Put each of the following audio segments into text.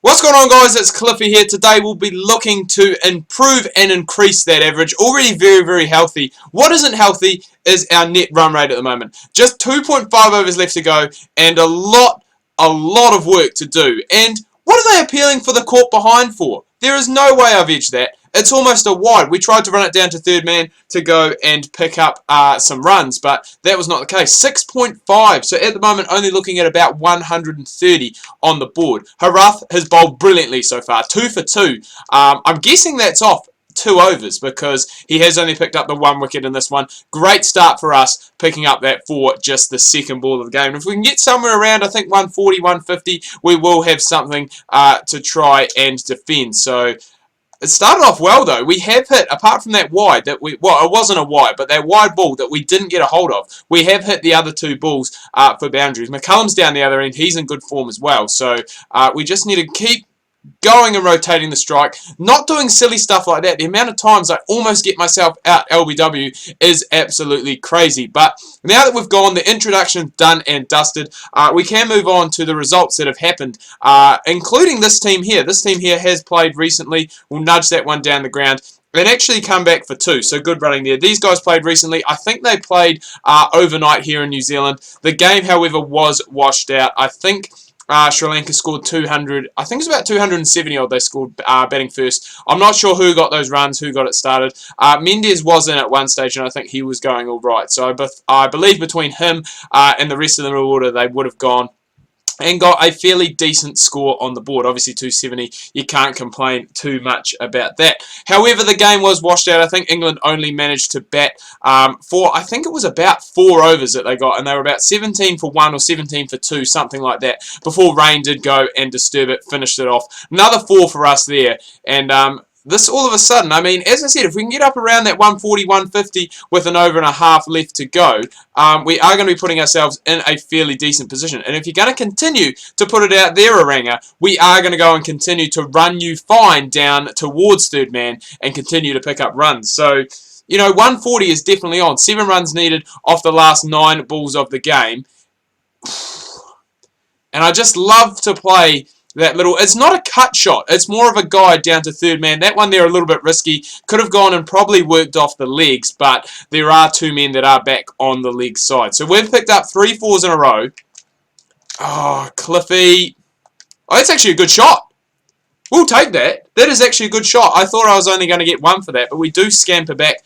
What's going on, guys? It's Cliffy here. Today we'll be looking to improve and increase that average. Already very, very healthy. What isn't healthy is our net run rate at the moment. Just 2.5 overs left to go and a lot of work to do. And what are they appealing for the court behind for? There is no way I've edged that. It's almost a wide. We tried to run it down to third man to go and pick up some runs, but that was not the case. 6.5, so at the moment only looking at about 130 on the board. Harath has bowled brilliantly so far, 2 for 2. I'm guessing that's off 2 overs because he has only picked up the 1 wicket in this one. Great start for us, picking up that for just the second ball of the game. And if we can get somewhere around, I think 140, 150, we will have something to try and defend. So it started off well, though. We have hit, apart from that wide, well, it wasn't a wide, but that wide ball that we didn't get a hold of, we have hit the other 2 balls for boundaries. McCullum's down the other end. He's in good form as well. So we just need to keep going and rotating the strike, not doing silly stuff like that. The amount of times I almost get myself out LBW is absolutely crazy. But now that we've gone, the introduction done and dusted, we can move on to the results that have happened, including this team here. This team here has played recently. We'll nudge that one down the ground and actually come back for 2. So good running there. These guys played recently. I think they played overnight here in New Zealand. The game, however, was washed out. I think Sri Lanka scored 200. I think it's about 270 odd they scored batting first. I'm not sure who got those runs, who got it started. Mendes was in at one stage, and I think he was going all right. So I believe between him and the rest of the order, they would have gone and got a fairly decent score on the board. Obviously 270, you can't complain too much about that. However, the game was washed out. I think England only managed to bat for, I think it was about 4 overs that they got, and they were about 17 for 1 or 17 for 2, something like that, before rain did go and disturb it, finished it off. Another 4 for us there, and this all of a sudden, I mean, as I said, if we can get up around that 140, 150 with an over and a half left to go, we are going to be putting ourselves in a fairly decent position. And if you're going to continue to put it out there, Oranga, we are going to go and continue to run you fine down towards third man and continue to pick up runs. So, you know, 140 is definitely on. 7 runs needed off the last 9 balls of the game. And I just love to play that little, it's not a cut shot, it's more of a guide down to third man. That one there a little bit risky, could have gone and probably worked off the legs, but there are 2 men that are back on the leg side. So we've picked up 3 fours in a row. Oh, Cliffy. Oh, that's actually a good shot. We'll take that. That is actually a good shot. I thought I was only going to get 1 for that, but we do scamper back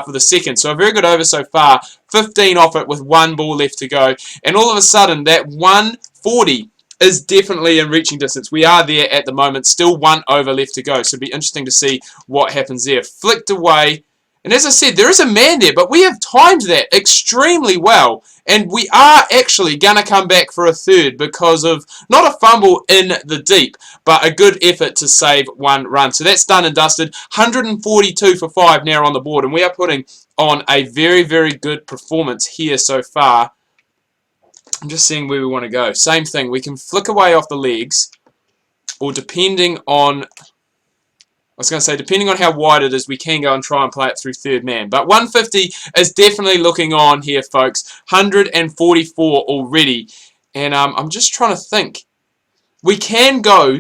for the second. So a very good over so far. 15 off it with 1 ball left to go. And all of a sudden, that 140 is definitely in reaching distance. We are there at the moment. Still 1 over left to go. So it'll be interesting to see what happens there. Flicked away. And as I said, there is a man there, but we have timed that extremely well. And we are actually going to come back for a third because of not a fumble in the deep, but a good effort to save 1 run. So that's done and dusted. 142 for 5 now on the board. And we are putting on a very, very good performance here so far. I'm just seeing where we want to go. Same thing. We can flick away off the legs, or depending on, depending on how wide it is, we can go and try and play it through third man. But 150 is definitely looking on here, folks. 144 already. And I'm just trying to think. We can go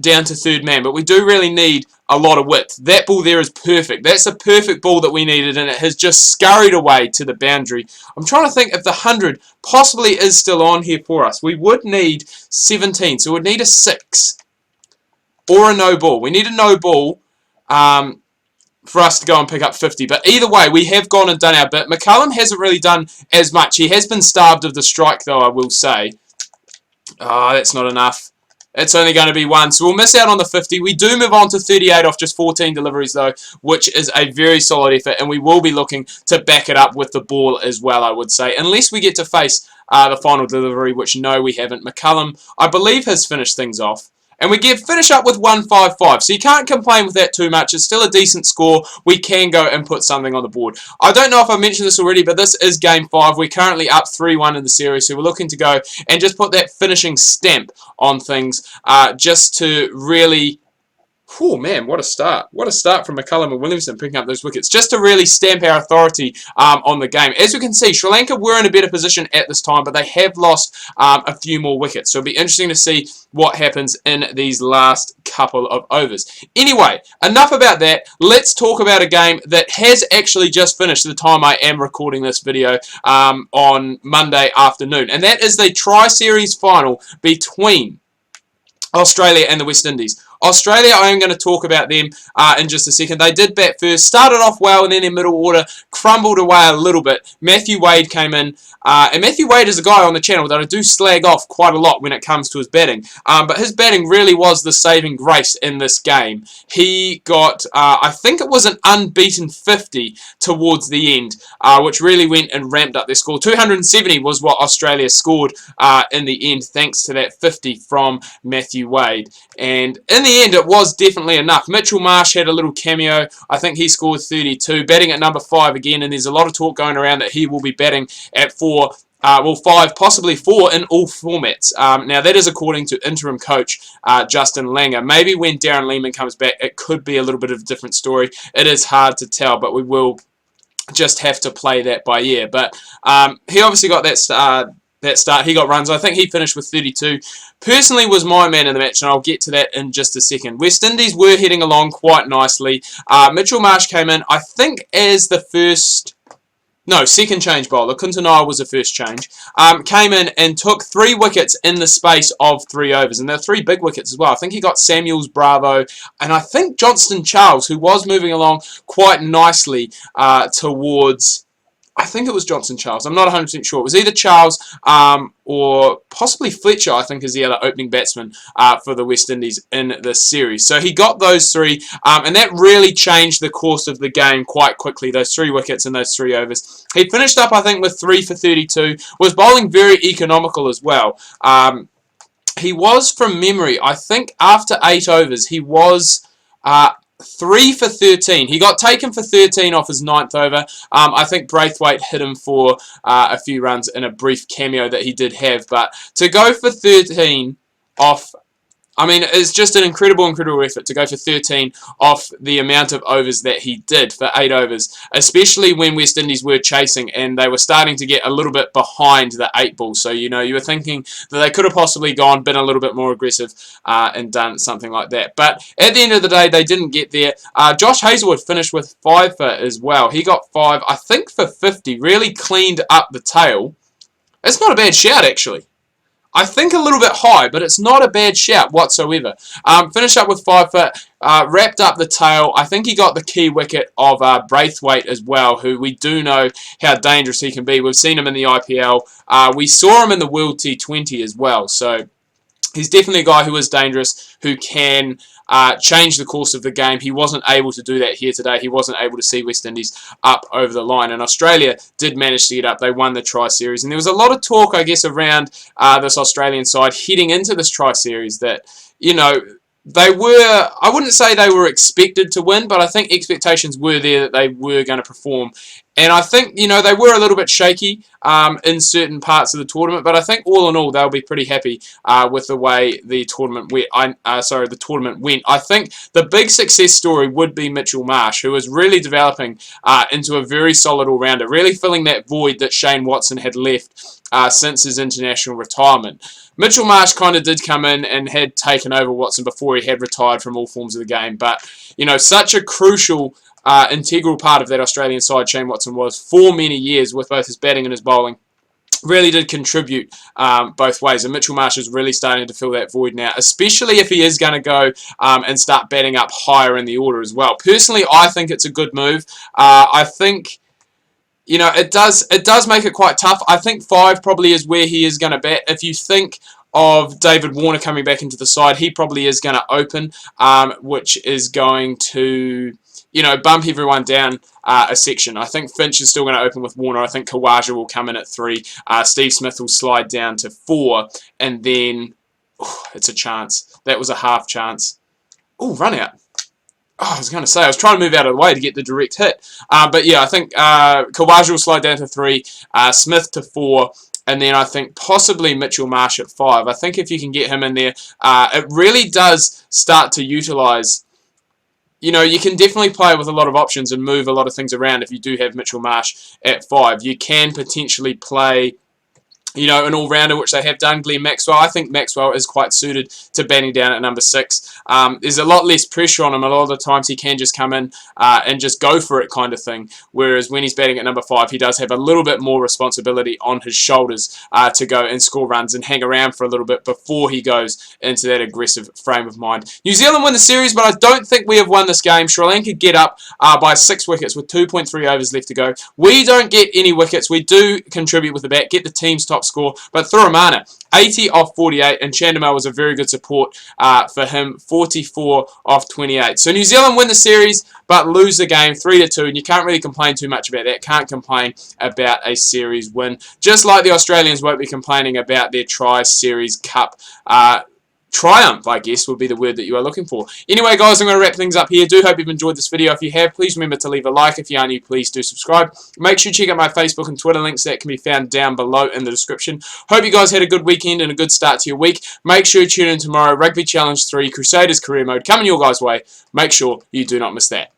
down to third man, but we do really need a lot of width. That ball there is perfect. That's a perfect ball that we needed, and it has just scurried away to the boundary. I'm trying to think if the 100 possibly is still on here for us. We would need 17, so we'd need a 6 or a no ball. We need a no ball for us to go and pick up 50. But either way, we have gone and done our bit. McCullum hasn't really done as much. He has been starved of the strike, though, I will say. Oh, that's not enough. It's only going to be 1, so we'll miss out on the 50. We do move on to 38 off just 14 deliveries, though, which is a very solid effort, and we will be looking to back it up with the ball as well, I would say, unless we get to face the final delivery, which no, we haven't. McCullum, I believe, has finished things off. And we finish up with 155, so you can't complain with that too much. It's still a decent score. We can go and put something on the board. I don't know if I mentioned this already, but this is Game 5. We're currently up 3-1 in the series, so we're looking to go and just put that finishing stamp on things just to really Oh man, what a start. What a start from McCullum and Williamson picking up those wickets, just to really stamp our authority on the game. As we can see, Sri Lanka were in a better position at this time, but they have lost a few more wickets. So it'll be interesting to see what happens in these last couple of overs. Anyway, enough about that. Let's talk about a game that has actually just finished at the time I am recording this video on Monday afternoon. And that is the Tri-Series final between Australia and the West Indies. Australia, I am going to talk about them in just a second. They did bat first, started off well, and then their middle order crumbled away a little bit. Matthew Wade came in, and Matthew Wade is a guy on the channel that I do slag off quite a lot when it comes to his batting. But his batting really was the saving grace in this game. He got, I think it was an unbeaten 50 towards the end, which really went and ramped up their score. 270 was what Australia scored in the end, thanks to that 50 from Matthew Wade. And in the end, it was definitely enough. Mitchell Marsh had a little cameo. I think he scored 32, batting at number 5 again, and there's a lot of talk going around that he will be batting at 4, well, 5, possibly 4 in all formats. Now, that is according to interim coach Justin Langer. Maybe when Darren Lehmann comes back, it could be a little bit of a different story. It is hard to tell, but we will just have to play that by ear. But he obviously got that start. He got runs. I think he finished with 32. Personally was my man in the match, and I'll get to that in just a second. West Indies were heading along quite nicely. Mitchell Marsh came in, I think, as the second change bowler. Kuntanaya was the first change. Came in and took 3 wickets in the space of 3 overs. And there were 3 big wickets as well. I think he got Samuels, Bravo, and I think Johnston Charles, who was moving along quite nicely towards... I think it was Johnson Charles. I'm not 100% sure. It was either Charles or possibly Fletcher, I think, is the other opening batsman for the West Indies in this series. So he got those 3, and that really changed the course of the game quite quickly, those 3 wickets in those 3 overs. He finished up, I think, with 3 for 32, was bowling very economical as well. He was, from memory, I think after 8 overs, he was... 3 for 13. He got taken for 13 off his 9th over. I think Braithwaite hit him for a few runs in a brief cameo that he did have. But to go for 13 off... I mean, it's just an incredible effort to go for 13 off the amount of overs that he did for 8 overs, especially when West Indies were chasing and they were starting to get a little bit behind the 8 ball. So, you know, you were thinking that they could have possibly been a little bit more aggressive and done something like that. But at the end of the day, they didn't get there. Josh Hazlewood finished with 5 for as well. He got 5, I think, for 50, really cleaned up the tail. It's not a bad shout, actually. I think a little bit high, but it's not a bad shout whatsoever. Finished up with 5 foot, wrapped up the tail. I think he got the key wicket of Braithwaite as well, who we do know how dangerous he can be. We've seen him in the IPL. We saw him in the World T20 as well. So he's definitely a guy who is dangerous, who can change the course of the game. He wasn't able to do that here today. He wasn't able to see West Indies up over the line. And Australia did manage to get up. They won the Tri-Series. And there was a lot of talk, I guess, around this Australian side heading into this Tri-Series that, you know, they were, I wouldn't say they were expected to win, but I think expectations were there that they were going to perform. And I think, you know, they were a little bit shaky in certain parts of the tournament, but I think all in all they'll be pretty happy with the way the tournament went. I think the big success story would be Mitchell Marsh, who is really developing into a very solid all-rounder, really filling that void that Shane Watson had left since his international retirement. Mitchell Marsh kind of did come in and had taken over Watson before he had retired from all forms of the game, but, you know, such a crucial integral part of that Australian side Shane Watson was for many years with both his batting and his bowling. Really did contribute both ways, and Mitchell Marsh is really starting to fill that void now, especially if he is going to go and start batting up higher in the order as well. Personally, I think it's a good move. I think, you know, it does make it quite tough. I think 5 probably is where he is going to bat. If you think of David Warner coming back into the side, he probably is going to open, which is going to, you know, bump everyone down a section. I think Finch is still going to open with Warner. I think Khawaja will come in at 3. Steve Smith will slide down to 4. And then, it's a chance. That was a half chance. Oh, run out. Oh, I was going to say, I was trying to move out of the way to get the direct hit. But yeah, I think Khawaja will slide down to 3. Smith to 4. And then I think possibly Mitchell Marsh at 5. I think if you can get him in there, it really does start to utilise you know, you can definitely play with a lot of options and move a lot of things around if you do have Mitchell Marsh at 5. You can potentially play, you know, an all-rounder, which they have done, Glenn Maxwell. I think Maxwell is quite suited to batting down at number 6. There's a lot less pressure on him. A lot of the times he can just come in and just go for it kind of thing. Whereas when he's batting at number 5, he does have a little bit more responsibility on his shoulders to go and score runs and hang around for a little bit before he goes into that aggressive frame of mind. New Zealand win the series, but I don't think we have won this game. Sri Lanka get up by 6 wickets with 2.3 overs left to go. We don't get any wickets. We do contribute with the bat, get the team's top score, but Thuramana, 80 off 48, and Chandimal was a very good support for him, 44 off 28. So New Zealand win the series, but lose the game 3-2, and you can't really complain too much about that. Can't complain about a series win. Just like the Australians won't be complaining about their Tri-Series Cup triumph, I guess, would be the word that you are looking for. Anyway, guys, I'm going to wrap things up here. Do hope you've enjoyed this video. If you have, please remember to leave a like. If you are new, please do subscribe. Make sure you check out my Facebook and Twitter links that can be found down below in the description. Hope you guys had a good weekend and a good start to your week. Make sure you tune in tomorrow. Rugby Challenge 3, Crusaders Career Mode, coming your guys' way. Make sure you do not miss that.